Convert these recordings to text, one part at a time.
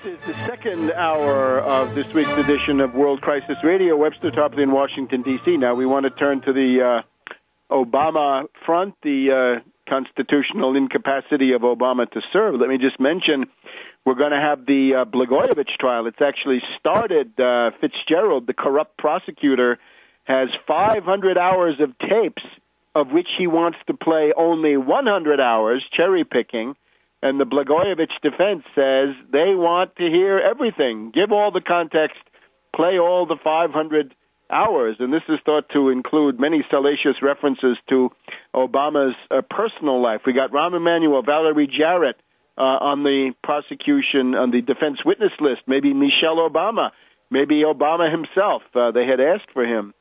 This is the second hour of this week's edition of World Crisis Radio. Webster Tarpley in Washington, D.C. Now we want to turn to the Obama front, the constitutional incapacity of Obama to serve. Let me just mention we're going to have the Blagojevich trial. It's actually started. Fitzgerald, the corrupt prosecutor, has 500 hours of tapes, of which he wants to play only 100 hours, cherry-picking. And the Blagojevich defense says they want to hear everything, give all the context, play all the 500 hours. And this is thought to include many salacious references to Obama's personal life. We got Rahm Emanuel, Valerie Jarrett on the prosecution, on the defense witness list, maybe Michelle Obama, maybe Obama himself. They had asked for him.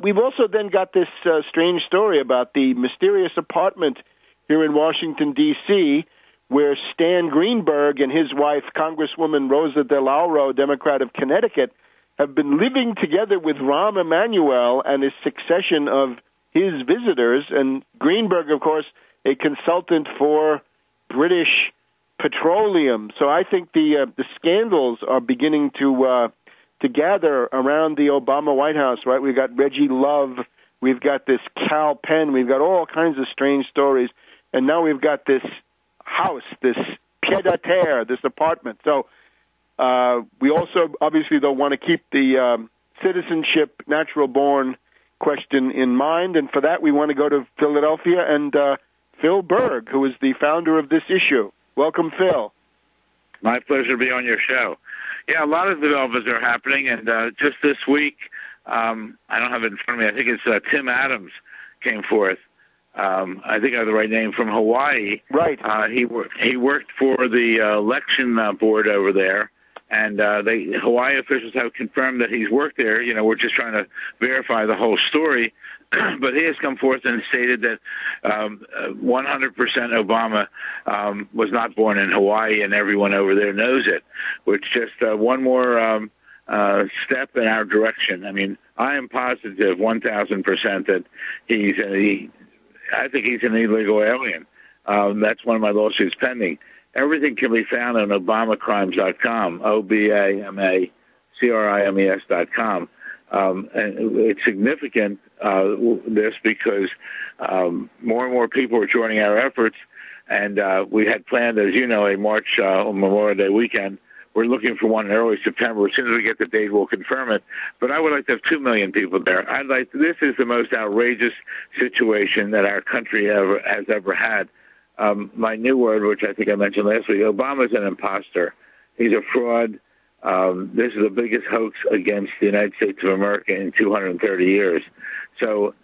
We've also then got this strange story about the mysterious apartment here in Washington, D.C., where Stan Greenberg and his wife, Congresswoman Rosa DeLauro, Democrat of Connecticut, have been living together with Rahm Emanuel and a succession of his visitors. And Greenberg, of course, a consultant for British Petroleum. So I think the scandals are beginning to gather around the Obama White House, right? We've got Reggie Love. We've got this Cal Penn. We've got all kinds of strange stories. And now we've got this house, this pied-à-terre, this apartment. So we also obviously don't want to keep the citizenship, natural-born question in mind, and for that we want to go to Philadelphia and Phil Berg, who is the founder of this issue. Welcome, Phil. My pleasure to be on your show. Yeah, a lot of developments are happening, and just this week, I don't have it in front of me, I think it's Tim Adams came forth. I think I have the right name, from Hawaii. Right. He worked for the election board over there, and the Hawaii officials have confirmed that he's worked there. You know, we're just trying to verify the whole story, but he has come forth and stated that 100% Obama was not born in Hawaii, and everyone over there knows it, which just one more step in our direction. I mean, I am positive 1,000% that I think he's an illegal alien. That's one of my lawsuits pending. Everything can be found on ObamaCrimes.com, ObamaCrimes.com. And it's significant, this, because more and more people are joining our efforts. And we had planned, as you know, a march on Memorial Day weekend. We're looking for one in early September. As soon as we get the date, we'll confirm it. But I would like to have 2 million people there. This is the most outrageous situation that our country has ever had. My new word, which I think I mentioned last week, Obama's an imposter. He's a fraud. This is the biggest hoax against the United States of America in 230 years. So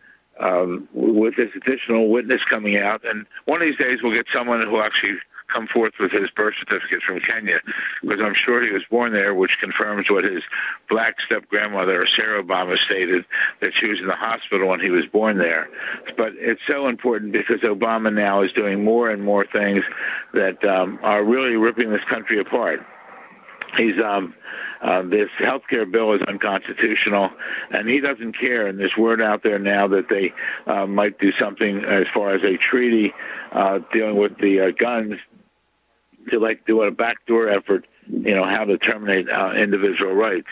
with this additional witness coming out, and one of these days we'll get someone who actually come forth with his birth certificate from Kenya, because I'm sure he was born there, which confirms what his black step-grandmother, Sarah Obama, stated, that she was in the hospital when he was born there. But it's so important because Obama now is doing more and more things that are really ripping this country apart. He's this health care bill is unconstitutional, and he doesn't care. And there's word out there now that they might do something as far as a treaty dealing with the guns, to like do a backdoor effort, you know, how to terminate individual rights.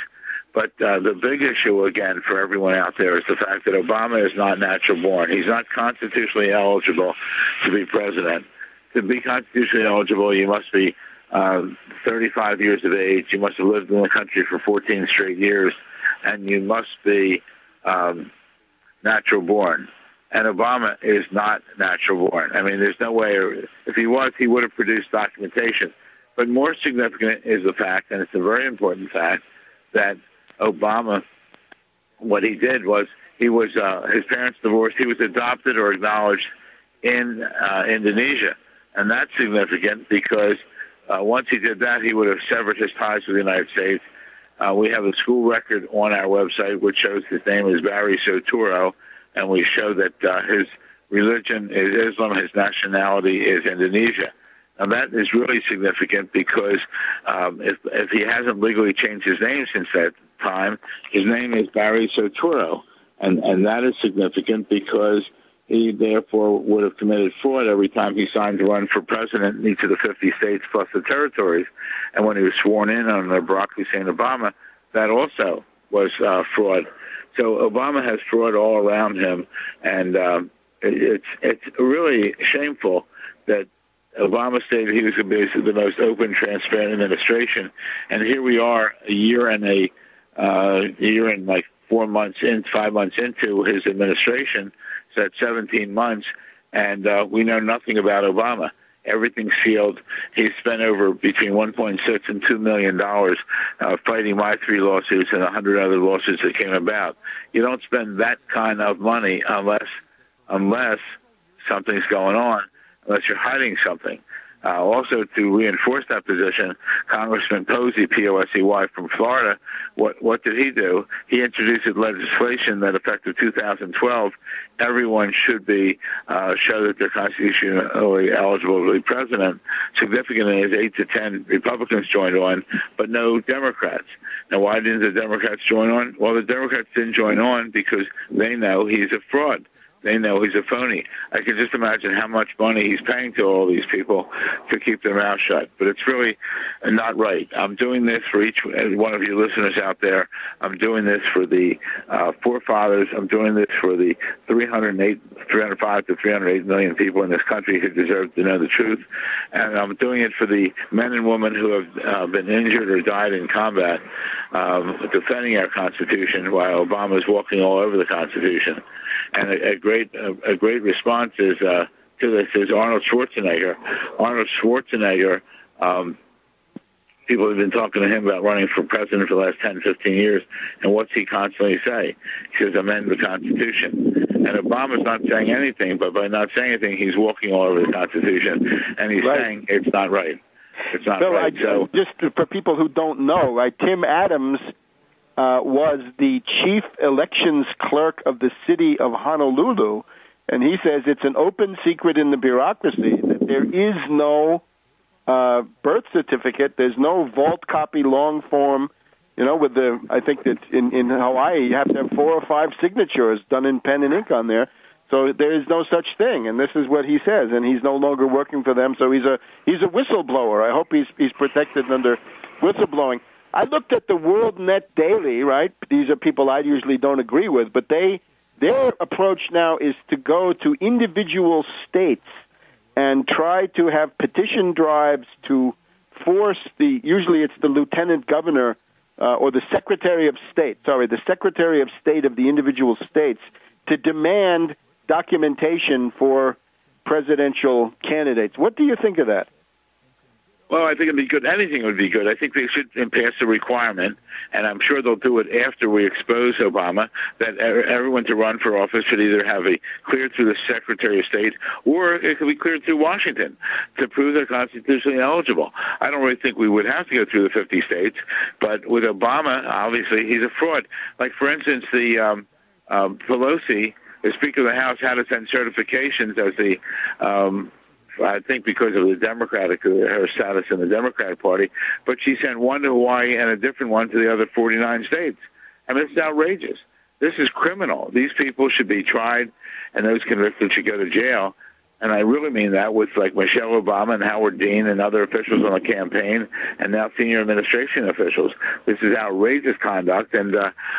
But the big issue, again, for everyone out there is the fact that Obama is not natural born. He's not constitutionally eligible to be president. To be constitutionally eligible, you must be 35 years of age, you must have lived in the country for 14 straight years, and you must be natural born. And Obama is not natural born. I mean, there's no way, if he was, he would have produced documentation. But more significant is the fact, and it's a very important fact, that Obama, what he did was, he was, his parents divorced, he was adopted or acknowledged in Indonesia. And that's significant because once he did that, he would have severed his ties with the United States. We have a school record on our website which shows his name is Barry Soturo, and we show that his religion is Islam, his nationality is Indonesia. And that is really significant because if he hasn't legally changed his name since that time, his name is Barry Soturo. And that is significant because he therefore would have committed fraud every time he signed to run for president in each of the 50 states plus the territories. And when he was sworn in under Barack Hussein Obama, that also was fraud. So Obama has fraud all around him, and it's really shameful that Obama stated he was going to be the most open, transparent administration, and here we are a year and like 5 months into his administration. So that's 17 months, and we know nothing about Obama. Everything's sealed. He spent over between $1.6 and $2 million fighting my 3 lawsuits and 100 other lawsuits that came about. You don't spend that kind of money unless something's going on, unless you're hiding something. Also, to reinforce that position, Congressman Posey, P-O-S-E-Y, from Florida, what did he do? He introduced legislation that effective 2012, everyone should be show that they're constitutionally eligible to be president. Significantly, as 8 to 10 Republicans joined on, but no Democrats. Now, why didn't the Democrats join on? Well, the Democrats didn't join on because they know he's a fraud. They know he's a phony. I can just imagine how much money he's paying to all these people to keep their mouth shut. But it's really not right. I'm doing this for each one of you listeners out there. I'm doing this for the forefathers. I'm doing this for the 305 to 308 million people in this country who deserve to know the truth. And I'm doing it for the men and women who have been injured or died in combat defending our Constitution while Obama is walking all over the Constitution. And a great response is to this is Arnold Schwarzenegger. Arnold Schwarzenegger, people have been talking to him about running for president for the last 10, 15 years, and what's he constantly say? He says, amend the Constitution. And Obama's not saying anything, but by not saying anything, he's walking all over the Constitution, and he's saying it's not right. It's not right. So just for people who don't know, right, Tim Adams was the chief elections clerk of the city of Honolulu, and he says it's an open secret in the bureaucracy that there is no birth certificate, there's no vault copy long form, with I think that in Hawaii you have to have 4 or 5 signatures done in pen and ink on there. So there is no such thing, and this is what he says, and he's no longer working for them, so he's a whistleblower. I hope he's protected under whistleblowing. I looked at the World Net Daily, right? These are people I usually don't agree with, but their approach now is to go to individual states and try to have petition drives to force usually it's the lieutenant governor or the Secretary of State of the individual states to demand documentation for presidential candidates. What do you think of that? Well, I think it'd be good. Anything would be good. I think they should pass the requirement, and I'm sure they'll do it after we expose Obama, that everyone to run for office should either have a cleared through the Secretary of State or it could be cleared through Washington to prove they're constitutionally eligible. I don't really think we would have to go through the 50 states, but with Obama, obviously, he's a fraud. Like, for instance, the Pelosi, the Speaker of the House, had to send certifications as the I think because of her status in the Democratic Party, but she sent one to Hawaii and a different one to the other 49 states. I mean, it's outrageous. This is criminal. These people should be tried, and those convicted should go to jail. And I really mean that with, like, Michelle Obama and Howard Dean and other officials on the campaign and now senior administration officials. This is outrageous conduct, and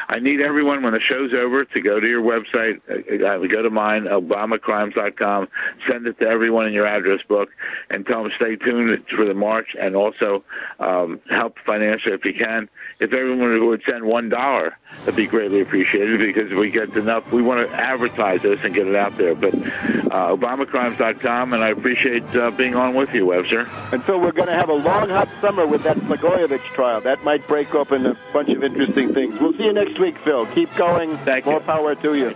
I need everyone, when the show's over, to go to your website, go to mine, obamacrimes.com, send it to everyone in your address book, and tell them stay tuned for the march, and also help financially if you can. If everyone would send $1, that'd be greatly appreciated, because if we get enough, we want to advertise this and get it out there. But obamacrimes.com, and I appreciate being on with you, Webster. And Phil, we're going to have a long, hot summer with that Blagojevich trial. That might break open a bunch of interesting things. We'll see you next week, Phil. Keep going. Thank you. More power to you.